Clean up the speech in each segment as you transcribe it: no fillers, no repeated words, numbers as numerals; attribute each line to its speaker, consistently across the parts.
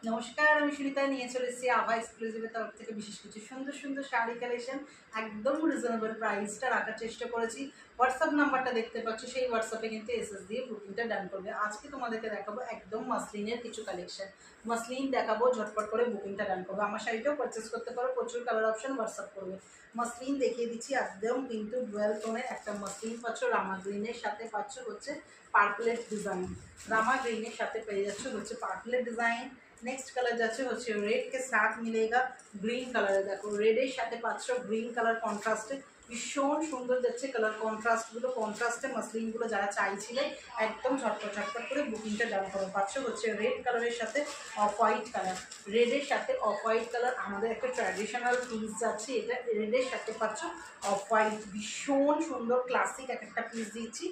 Speaker 1: নমস্কার, আমি সুনিতা নিয়ে চলে এসেছি আভা এক্সক্লুসিভের তরফ থেকে বিশেষ কিছু সুন্দর সুন্দর শাড়ি কালেকশন। একদম রিজনেবল প্রাইসটা রাখার চেষ্টা করেছি। হোয়াটসঅ্যাপ নাম্বারটা দেখতে পাচ্ছ, সেই হোয়াটসঅ্যাপে কিন্তু এসএস দিয়ে বুকিংটা ডান করবে। আজকে তোমাদেরকে দেখাবো একদম মাসলিনের কিছু কালেকশন। মাসলিন দেখাবো, ঝটপট করে বুকিংটা ডান করবে। আমার শাড়িটাও পারচেস করতে পারো, প্রচুর কালার অপশন হোয়াটসঅ্যাপ করবে। মাসলিন দেখিয়ে দিচ্ছি, একদম কিন্তু ডুয়েল টোনের একটা মাসলিন পাচ্ছ। রামা গ্রিনের সাথে পাচ্ছ হচ্ছে পার্পলের ডিজাইন। रामा ग्रीन साथ पे जाच्छे पार्पलेर डिजाइन। नेक्स्ट कलर जाच्छे होच्छे रेड के साथ मिलेगा ग्रीन कलर। देखो रेडर साथे पाচ্ছো ग्रीन कलर कन्ट्रास्टे भीषण सुंदर जाच्छे कलर कन्ट्रास्टगुलो कन्ट्रास्टे मसलिनगुलो जारा चाइछिले एकदम झटपट झटपट करे बुकिंगटा डाउन करो। पाচ্ছো होच्छे रेड कलरेर साथे अफ व्हाइट कलर। रेडर साथे अफ व्हाइट कलर आमादेर एकटा ट्रेडिशनल पिस जाच्छे, एटा रेडर साथे पाচ্ছো अफ व्हाइट भीषण सुंदर क्लासिक একটা পিস দিচ্ছি।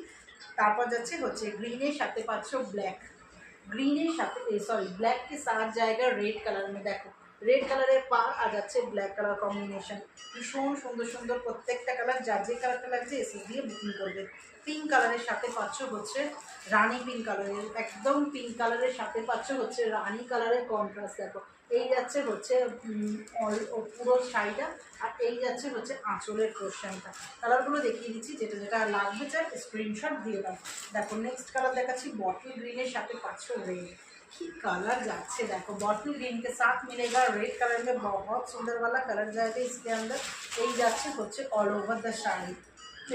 Speaker 1: তারপর যাচ্ছে হচ্ছে গ্রিনের সাথে পাচ্ছ ব্ল্যাক। ग्रीन साथे सॉरी ब्लैक के साथ जाएगा रेड कलर में। देखो रेड कलर पा आ जाच्छे ब्लैक कलर कम्बिनेशन भीषण सुंदर सुंदर प्रत्येकटा कलर जार जे कलरटा लागছে एसएस দিয়ে বুকিং করবে। पिंक कलर साथे पाচ্ছো হচ্ছে রানী पिंक कलर एकदम पिंक कलर साथे पाচ্ছো হচ্ছে রানী कलर कन्ट्रास्ट। देखो এই যাচ্ছে হচ্ছে পুরো শাড়িটা আর এই যাচ্ছে হচ্ছে আঁচলের পোরশনটা। কালারগুলো দেখিয়ে দিচ্ছি, যেটা যেটা লাগবে চাই স্ক্রিনশট দিয়ে দাও। দেখো नेक्स्ट कलर দেখাচ্ছি बॉटल ग्रीन साथे पाচ্ছো रेड। की कलर जाच्छे देखो बॉटल ग्रीन के साथ मिलेगा रेड कलर में बहुत सुंदर वाला कलर जाएगा इसके अंदर। এই যাচ্ছে হচ্ছে ऑल ओवर द শাড়ি,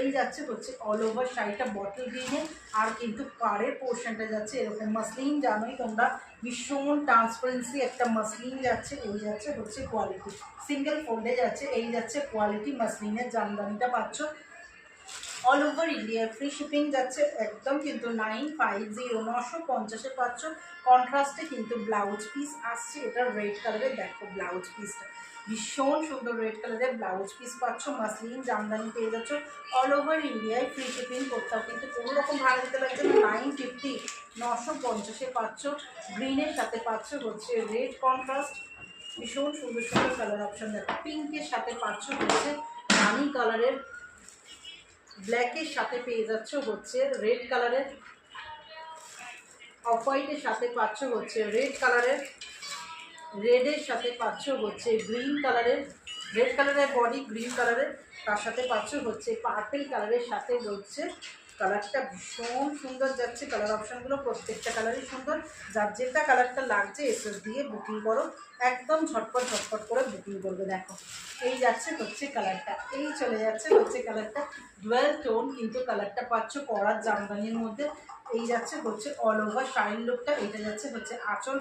Speaker 1: এই যাচ্ছে হচ্ছে অল ওভার শাড়িটা বটল গ্রিনে আর কিন্তু পাড়ের পোর্শনটা যাচ্ছে এরকম মসলিন। জানোই তোমরা ভীষণ ট্রান্সপারেন্সি একটা মসলিন যাচ্ছে। এই যাচ্ছে হচ্ছে কোয়ালিটি, সিঙ্গেল ফোল্ডে যাচ্ছে। এই যাচ্ছে কোয়ালিটি মসলিনের জামদানিটা পাচ্ছ all over India free shipping যাচ্ছে একদম কিন্তু 950 পাচ্ছ। কন্ট্রাস্টে কিন্তু ব্লাউজ পিস আসছে, এটা রেড কালারের। দেখো ব্লাউজ পিসটা ভীষণ সুন্দর রেড কালারের ব্লাউজ পিস পাচ্ছ। মাসলিন জামদানি পেয়ে যাচ্ছ অল ওভার ইন্ডিয়ায় ফ্রি শিপিং করতেও কিন্তু কোনো রকম ভাড়া দিতে লাগছে না। 950 পাচ্ছ। গ্রিনের সাথে পাচ্ছ হচ্ছে রেড কন্ট্রাস্ট ভীষণ সুন্দর সুন্দর কালার অপশন। দেখো পিঙ্কের সাথে পাচ্ছ হচ্ছে রানি কালারের, ব্ল্যাকের সাথে পেয়ে যাচ্ছ হচ্ছে রেড কালারের, অফ হোয়াইটের সাথে পাচ্ছ হচ্ছে রেড কালারের, रेडर साथे पाচ্ছো হচ্ছে গ্রিন কালারের। रेड কালারের বডি গ্রিন কালারের, তার সাথে পাচ্ছো হচ্ছে পার্পল কালারের সাথে হচ্ছে কালারটা ভীষণ সুন্দর যাচ্ছে। কালার অপশানগুলো প্রত্যেকটা কালারই সুন্দর। যার যেটা কালারটা লাগছে এসএস দিয়ে বুকিং করো, একদম ঝটপট ঝটপট করে বুকিং করবে। দেখো এই যাচ্ছে হচ্ছে কালারটা, এই চলে যাচ্ছে হচ্ছে কালারটা ডুয়েল টোন কিন্তু কালারটা পাচ্ছো কড়ার জামদানির মধ্যে। এই যাচ্ছে হচ্ছে অল ওভার শাড়ির লুকটা, এটা যাচ্ছে হচ্ছে আঁচল।